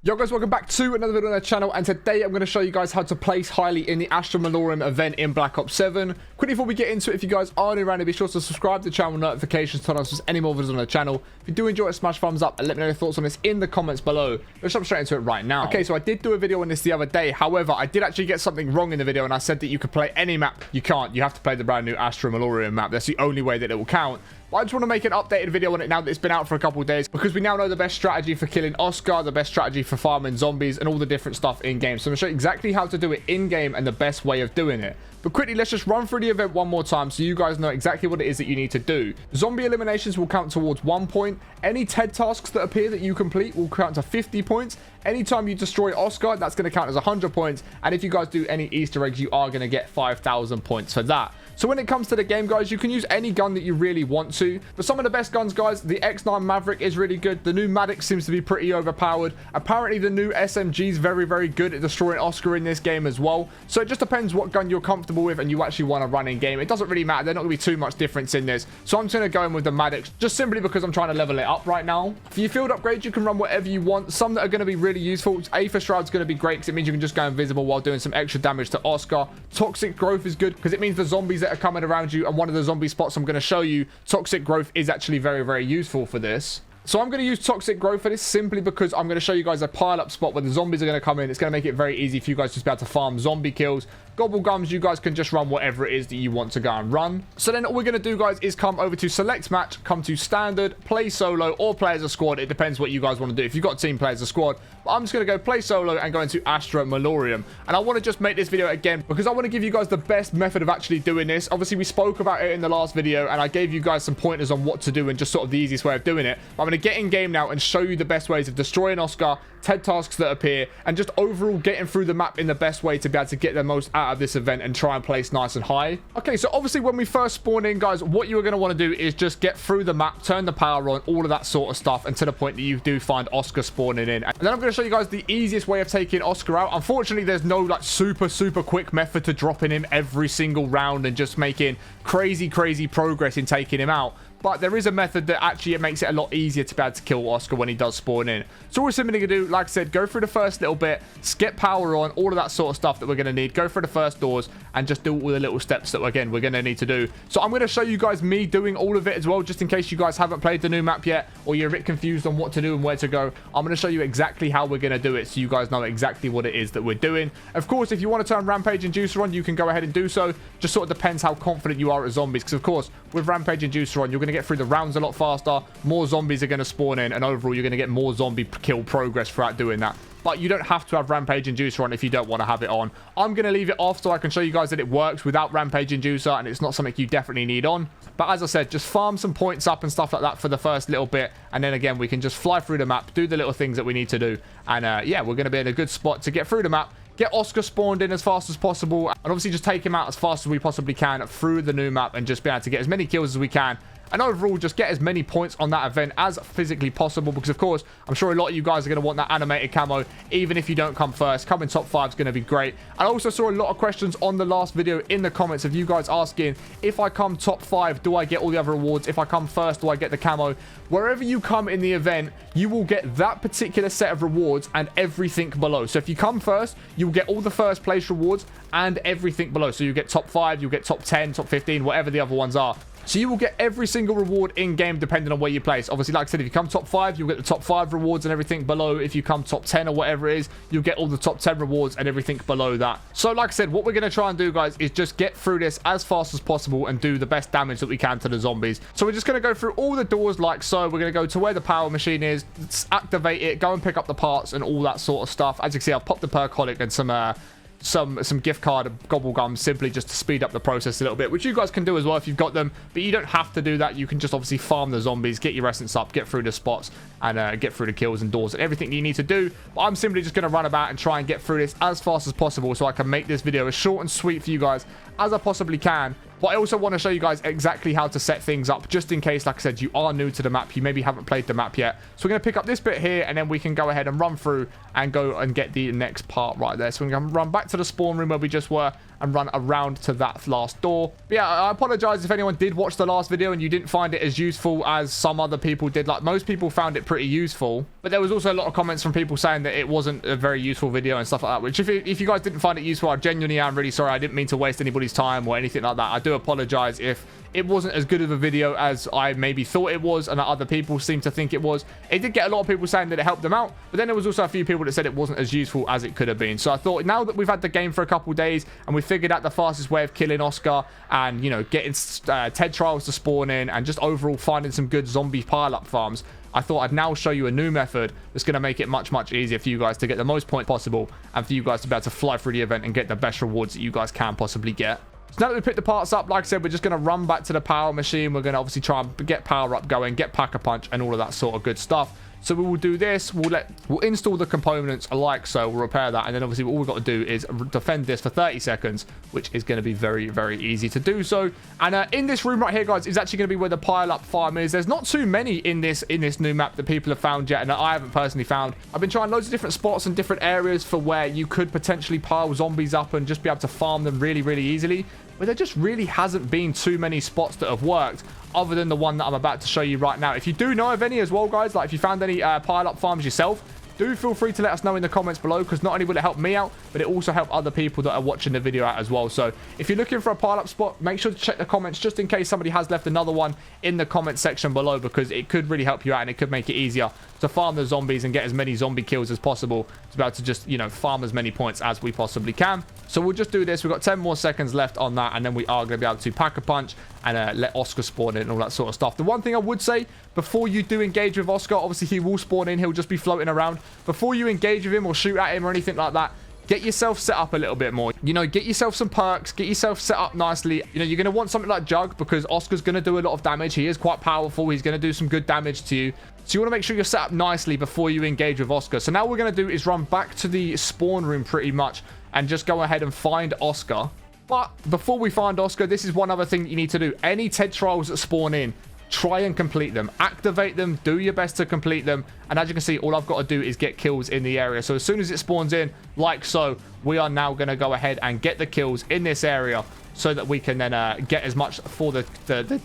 Yo guys, welcome back to another video on our channel, and today I'm going to show you guys how to place highly in the ASTRA MALORUM event in Black Ops 7. Quickly before we get into it, if you guys are new around here, be sure to subscribe to the channel, notifications, turn on so there's any more videos on the channel. If you do enjoy it, smash thumbs up and let me know your thoughts on this in the comments below. Let's jump straight into it right now. Okay, so I did do a video on this the other day. However, I did actually get something wrong in the video, and I said that you could play any map. You can't. You have to play the brand new ASTRA MALORUM map. That's the only way that it will count. But I just want to make an updated video on it now that it's been out for a couple of days, because we now know the best strategy for killing Oscar, the best strategy for farming zombies, and all the different stuff in-game. So I'm going to show you exactly how to do it in-game and the best way of doing it. But quickly, let's just run through the event one more time so you guys know exactly what it is that you need to do. Zombie eliminations will count towards 1 point. Any TED tasks that appear that you complete will count to 50 points. Anytime you destroy Oscar, that's going to count as 100 points. And if you guys do any Easter eggs, you are going to get 5,000 points for that. So when it comes to the game, guys, you can use any gun that you really want to. But some of the best guns, guys, the X9 Maverick is really good. The new Maddox seems to be pretty overpowered. Apparently, the new SMG is very, very good at destroying Oscar in this game as well. So it just depends what gun you're comfortable with and you actually want to run in game. It doesn't really matter. There's not going to be too much difference in this. So I'm just going to go in with the Maddox, just simply because I'm trying to level it up right now. For your field upgrades, you can run whatever you want. Some that are going to be really useful. Aether Shroud's going to be great because it means you can just go invisible while doing some extra damage to Oscar. Toxic Growth is good because it means the zombies that are coming around you, and one of the zombie spots I'm going to show you, Toxic Growth is actually very, very useful for this. So I'm going to use Toxic Growth for this simply because I'm going to show you guys a pile-up spot where the zombies are going to come in. It's going to make it very easy for you guys to be able to farm zombie kills. Gobble Gums, you guys can just run whatever it is that you want to go and run. So then all we're going to do, guys, is come over to Select Match, come to Standard, Play Solo, or Play as a Squad. It depends what you guys want to do. If you've got team, play as a squad. But I'm just going to go Play Solo and go into ASTRA MALORUM. And I want to just make this video again because I want to give you guys the best method of actually doing this. Obviously, we spoke about it in the last video, and I gave you guys some pointers on what to do and just sort of the easiest way of doing it. But I'm going to get in game now and show you the best ways of destroying Oscar, TED tasks that appear, and just overall getting through the map in the best way to be able to get the most out of this event and try and place nice and high. Okay, so obviously when we first spawn in, guys, what you are going to want to do is just get through the map, turn the power on, all of that sort of stuff, and to the point that you do find Oscar spawning in. And then I'm going to show you guys the easiest way of taking Oscar out. Unfortunately, there's no like super quick method to dropping him every single round and just making crazy progress in taking him out. But there is a method that actually it makes it a lot easier to be able to kill Oscar when he does spawn in. So all we're simply going to do, like I said, go through the first little bit, get power on, all of that sort of stuff that we're going to need. Go through the first doors and just do all the little steps that, again, we're going to need to do. So I'm going to show you guys me doing all of it as well, just in case you guys haven't played the new map yet or you're a bit confused on what to do and where to go. I'm going to show you exactly how we're going to do it so you guys know exactly what it is that we're doing. Of course, if you want to turn Rampage and Juicer on, you can go ahead and do so. Just sort of depends how confident you are at zombies, because, of course, with Rampage and Juicer on, you're going to get through the rounds a lot faster, more zombies are going to spawn in, and overall you're going to get more zombie kill progress throughout doing that. But you don't have to have Rampage and Juicer on if you don't want to have it on. I'm going to leave it off so I can show you guys that it works without Rampage and Juicer, and it's not something you definitely need on. But as I said, just farm some points up and stuff like that for the first little bit, and then again we can just fly through the map, do the little things that we need to do, and yeah, we're going to be in a good spot to get through the map, get Oscar spawned in as fast as possible, and obviously just take him out as fast as we possibly can through the new map, and just be able to get as many kills as we can. And overall, just get as many points on that event as physically possible, because, of course, I'm sure a lot of you guys are going to want that animated camo, even if you don't come first. Coming top 5 is going to be great. I also saw a lot of questions on the last video in the comments of you guys asking, if I come top 5, do I get all the other rewards? If I come first, do I get the camo? Wherever you come in the event, you will get that particular set of rewards and everything below. So if you come first, you'll get all the first place rewards and everything below. So you get top 5, you'll get top 10, top 15, whatever the other ones are. So you will get every single reward in-game depending on where you place. Obviously, like I said, if you come top 5, you'll get the top 5 rewards and everything below. If you come top 10 or whatever it is, you'll get all the top 10 rewards and everything below that. So like I said, what we're going to try and do, guys, is just get through this as fast as possible and do the best damage that we can to the zombies. So we're just going to go through all the doors like so. We're going to go to where the power machine is, activate it, go and pick up the parts and all that sort of stuff. As you can see, I've popped the percolic and some gift card Gobble Gums simply just to speed up the process a little bit, which you guys can do as well if you've got them, but you don't have to do that. You can just obviously farm the zombies, get your essence up, get through the spots, and get through the kills and doors and everything you need to do. But I'm simply just going to run about and try and get through this as fast as possible so I can make this video as short and sweet for you guys as I possibly can. But I also want to show you guys exactly how to set things up, just in case, like I said, you are new to the map, you maybe haven't played the map yet. So we're going to pick up this bit here, and then we can go ahead and run through and go and get the next part right there. So we're going to run back to the spawn room where we just were, and run around to that last door. But yeah, I apologize if anyone did watch the last video and you didn't find it as useful as some other people did. Like, most people found it pretty useful, but there was also a lot of comments from people saying that it wasn't a very useful video and stuff like that, which if you guys didn't find it useful, I genuinely am really sorry. I didn't mean to waste anybody's time or anything like that. I do apologize if it wasn't as good of a video as I maybe thought it was and that other people seem to think it was. It did get a lot of people saying that it helped them out, but then there was also a few people that said it wasn't as useful as it could have been. So I thought, now that we've had the game for a couple days and we figured out the fastest way of killing Oscar and, you know, getting Ted trials to spawn in and just overall finding some good zombie pile-up farms, I thought I'd now show you a new method that's going to make it much, much easier for you guys to get the most points possible and for you guys to be able to fly through the event and get the best rewards that you guys can possibly get. So now that we picked the parts up, like I said, we're just going to run back to the power machine. We're going to obviously try and get power up going, get Pack-a-Punch and all of that sort of good stuff. So we will do this. We'll install the components like so. We'll repair that. And then obviously all we've got to do is defend this for 30 seconds, which is going to be very, very easy to do so. And in this room right here, guys, is actually going to be where the pile-up farm is. There's not too many in this new map that people have found yet, and that I haven't personally found. I've been trying loads of different spots and different areas for where you could potentially pile zombies up and just be able to farm them really, really easily. But there just really hasn't been too many spots that have worked other than the one that I'm about to show you right now. If you do know of any as well, guys, like if you found any pile-up farms yourself, do feel free to let us know in the comments below, because not only will it help me out, but it also help other people that are watching the video out as well. So if you're looking for a pile-up spot, make sure to check the comments just in case somebody has left another one in the comment section below, because it could really help you out and it could make it easier to farm the zombies and get as many zombie kills as possible to be able to just, you know, farm as many points as we possibly can. So we'll just do this. We've got 10 more seconds left on that, and then we are going to be able to Pack-a-Punch and let Oscar spawn in and all that sort of stuff. The one thing I would say, before you do engage with Oscar, obviously he will spawn in. He'll just be floating around. Before you engage with him or shoot at him or anything like that, get yourself set up a little bit more. You know, get yourself some perks, get yourself set up nicely. You know, you're going to want something like Jug, because Oscar's going to do a lot of damage. He is quite powerful. He's going to do some good damage to you. So you want to make sure you're set up nicely before you engage with Oscar. So now what we're going to do is run back to the spawn room pretty much and just go ahead and find Oscar. But before we find Oscar, this is one other thing that you need to do. Any Ted trials that spawn in, try and complete them. Activate them. Do your best to complete them. And as you can see, all I've got to do is get kills in the area. So as soon as it spawns in, like so, we are now going to go ahead and get the kills in this area so that we can then get as much for the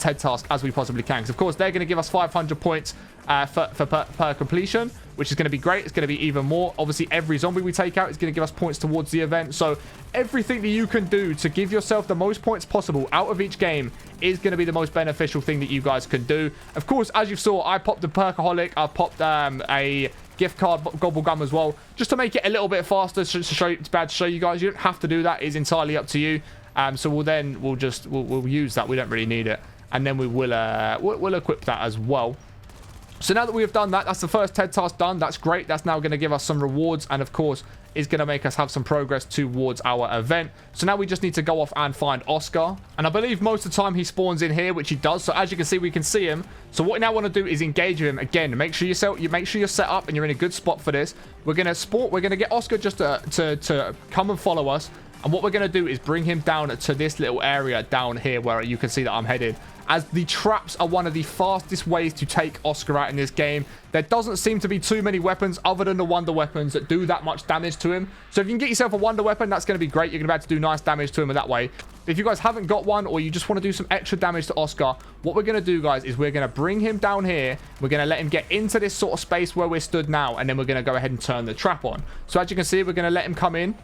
Ted task as we possibly can. Because, of course, they're going to give us 500 points per completion, which is going to be great. It's going to be even more. Obviously, every zombie we take out is going to give us points towards the event. So everything that you can do to give yourself the most points possible out of each game is going to be the most beneficial thing that you guys can do. Of course, as you saw, I popped the Perkaholic. I popped a gift card gobble gum as well, just to make it a little bit faster, to be able to show you guys. You don't have to do that. It's entirely up to you. So we'll use that. We don't really need it, and then we'll equip that as well. So now that we have done that, that's the first Ted task done. That's great. That's now going to give us some rewards, and of course is going to make us have some progress towards our event. So now we just need to go off and find Oscar, and I believe most of the time he spawns in here, which he does. So as you can see, we can see him. So what we now want to do is engage with him again. Make sure you're set up and you're in a good spot for this. We're going to get Oscar just to come and follow us. And what we're going to do is bring him down to this little area down here where you can see that I'm headed, as the traps are one of the fastest ways to take Oscar out in this game. There doesn't seem to be too many weapons other than the wonder weapons that do that much damage to him. So if you can get yourself a wonder weapon, that's going to be great. You're going to be able to do nice damage to him in that way. If you guys haven't got one, or you just want to do some extra damage to Oscar, what we're going to do, guys, is we're going to bring him down here. We're going to let him get into this sort of space where we're stood now, and then we're going to go ahead and turn the trap on. So as you can see, we're going to let him come in.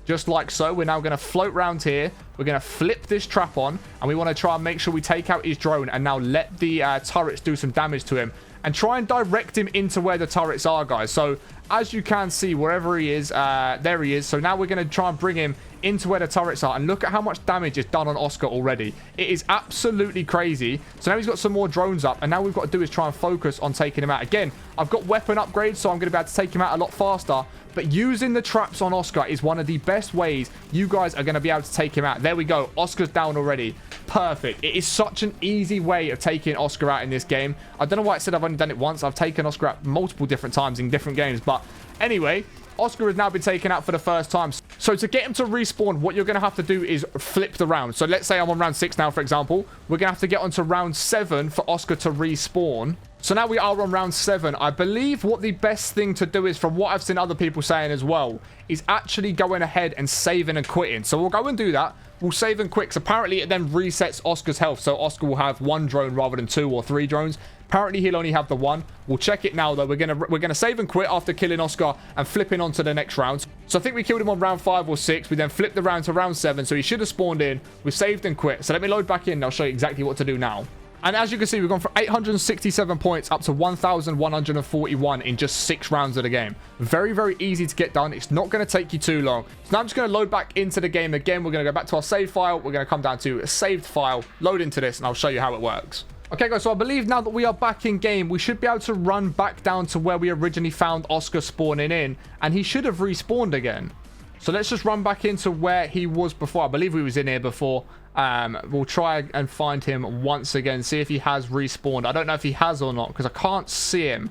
Just like so. We're now going to float around here. We're going to flip this trap on, and we want to try and make sure we take out his drone and now let the turrets do some damage to him and try and direct him into where the turrets are, guys. So as you can see, wherever he is, there he is. So now we're going to try and bring him into where the turrets are, and look at how much damage is done on Oscar already. It is absolutely crazy. So now he's got some more drones up, and now we've got to do is try and focus on taking him out. Again, I've got weapon upgrades, so I'm going to be able to take him out a lot faster, but using the traps on Oscar is one of the best ways you guys are going to be able to take him out. There we go. Oscar's down already. Perfect. It is such an easy way of taking Oscar out in this game. I don't know why it said I've only done it once. I've taken Oscar out multiple different times in different games, but anyway, Oscar has now been taken out for the first time. So to get him to respawn, what you're going to have to do is flip the round. So let's say I'm on round 6 now, for example. We're going to have to get onto round 7 for Oscar to respawn. So now we are on round 7. I believe what the best thing to do is, from what I've seen other people saying as well, is actually going ahead and saving and quitting. So we'll go and do that. We'll save and quit. Apparently it then resets Oscar's health. So Oscar will have 1 drone rather than 2 or 3 drones. Apparently he'll only have the 1. We'll check it now though. We're gonna save and quit after killing Oscar and flipping on to the next round. So I think we killed him on round 5 or 6. We then flipped the round to round 7. So he should have spawned in. We saved and quit. So let me load back in and I'll show you exactly what to do now. And as you can see, we've gone from 867 points up to 1,141 in just 6 rounds of the game. Very, very easy to get done. It's not going to take you too long. So now I'm just going to load back into the game again. We're going to go back to our save file. We're going to come down to a saved file, load into this, and I'll show you how it works. Okay, guys, so I believe now that we are back in game, we should be able to run back down to where we originally found Oscar spawning in, and he should have respawned again. So let's just run back into where he was before. I believe he was in here before. We'll try and find him once again, see if he has respawned. I don't know if he has or not because I can't see him.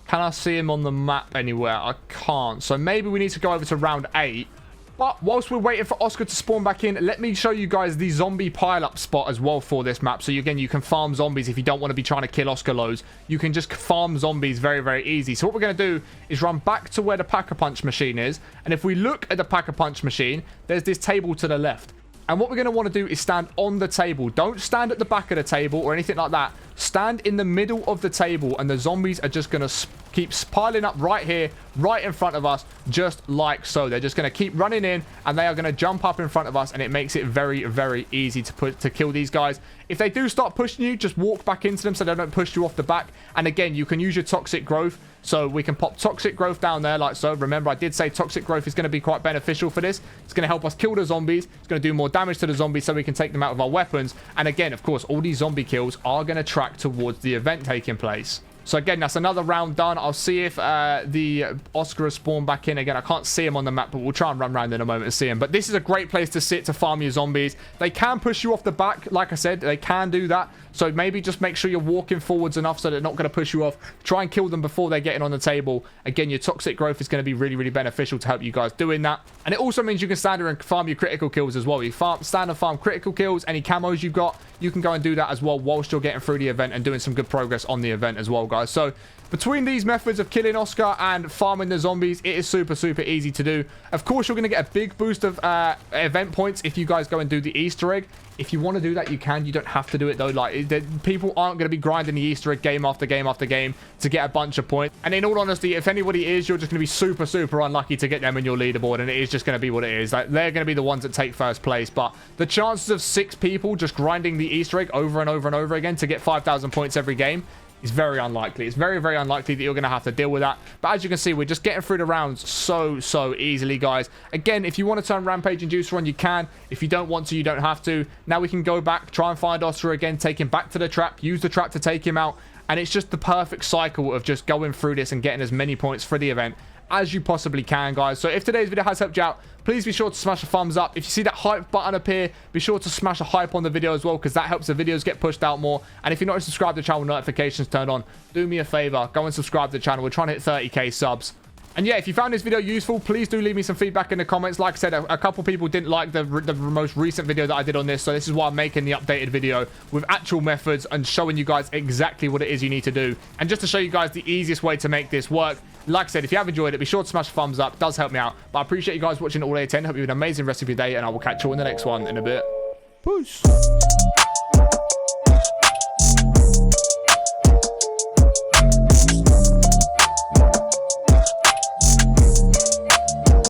Can I see him on the map anywhere? I can't. So maybe we need to go over to round 8. But whilst we're waiting for Oscar to spawn back in, let me show you guys the zombie pile-up spot as well for this map. So again, you can farm zombies if you don't want to be trying to kill Oscar loads. You can just farm zombies very, very easy. So what we're going to do is run back to where the Pack-a-Punch machine is. And if we look at the Pack-a-Punch machine, there's this table to the left. And what we're going to want to do is stand on the table. Don't stand at the back of the table or anything like that. Stand in the middle of the table and the zombies are just going to keep piling up right here, right in front of us, just like so. They're just going to keep running in and they are going to jump up in front of us, and it makes it very, very easy to kill these guys. If they do start pushing you, just walk back into them so they don't push you off the back. And again, you can use your toxic growth. So we can pop toxic growth down there like so. Remember, I did say toxic growth is going to be quite beneficial for this. It's going to help us kill the zombies. It's going to do more damage to the zombies so we can take them out with our weapons. And again, of course, all these zombie kills are going to track towards the event taking place. So again, that's another round done. I'll see if the Oscar has spawned back in again. I can't see him on the map, but we'll try and run around in a moment and see him. But this is a great place to sit to farm your zombies. They can push you off the back. Like I said, they can do that. So maybe just make sure you're walking forwards enough so they're not going to push you off. Try and kill them before they're getting on the table. Again, your toxic growth is going to be really, really beneficial to help you guys doing that. And it also means you can stand there and farm your critical kills as well. You stand and farm critical kills, any camos you've got, you can go and do that as well whilst you're getting through the event and doing some good progress on the event as well, guys. So between these methods of killing Oscar and farming the zombies, it is super, super easy to do. Of course, you're going to get a big boost of event points if you guys go and do the Easter egg. If you want to do that, you can. You don't have to do it, though. Like, people aren't going to be grinding the Easter egg game after game after game to get a bunch of points. And in all honesty, if anybody is, you're just going to be super, super unlucky to get them in your leaderboard. And it is just going to be what it is. Like, they're going to be the ones that take first place. But the chances of 6 people just grinding the Easter egg over and over and over again to get 5,000 points every game is very unlikely. It's very, very unlikely that you're going to have to deal with that. But as you can see, we're just getting through the rounds so easily, guys. Again, if you want to turn Rampage and Juicer on, you can. If you don't want to, you don't have to. Now we can go back, try and find Oscar again, take him back to the trap, use the trap to take him out. And it's just the perfect cycle of just going through this and getting as many points for the event as you possibly can, guys. So if today's video has helped you out, please be sure to smash a thumbs up. If you see that hype button appear, be sure to smash a hype on the video as well, because that helps the videos get pushed out more. And if you're not subscribed to the channel, notifications turned on, do me a favor, go and subscribe to the channel. We're trying to hit 30k subs. And yeah, if you found this video useful, please do leave me some feedback in the comments. Like I said, a couple people didn't like the most recent video that I did on this, so this is why I'm making the updated video with actual methods and showing you guys exactly what it is you need to do. And just to show you guys the easiest way to make this work, like I said, if you have enjoyed it, be sure to smash a thumbs up. It does help me out. But I appreciate you guys watching all day 10. Hope you have an amazing rest of your day, and I will catch you on the next one in a bit. Peace.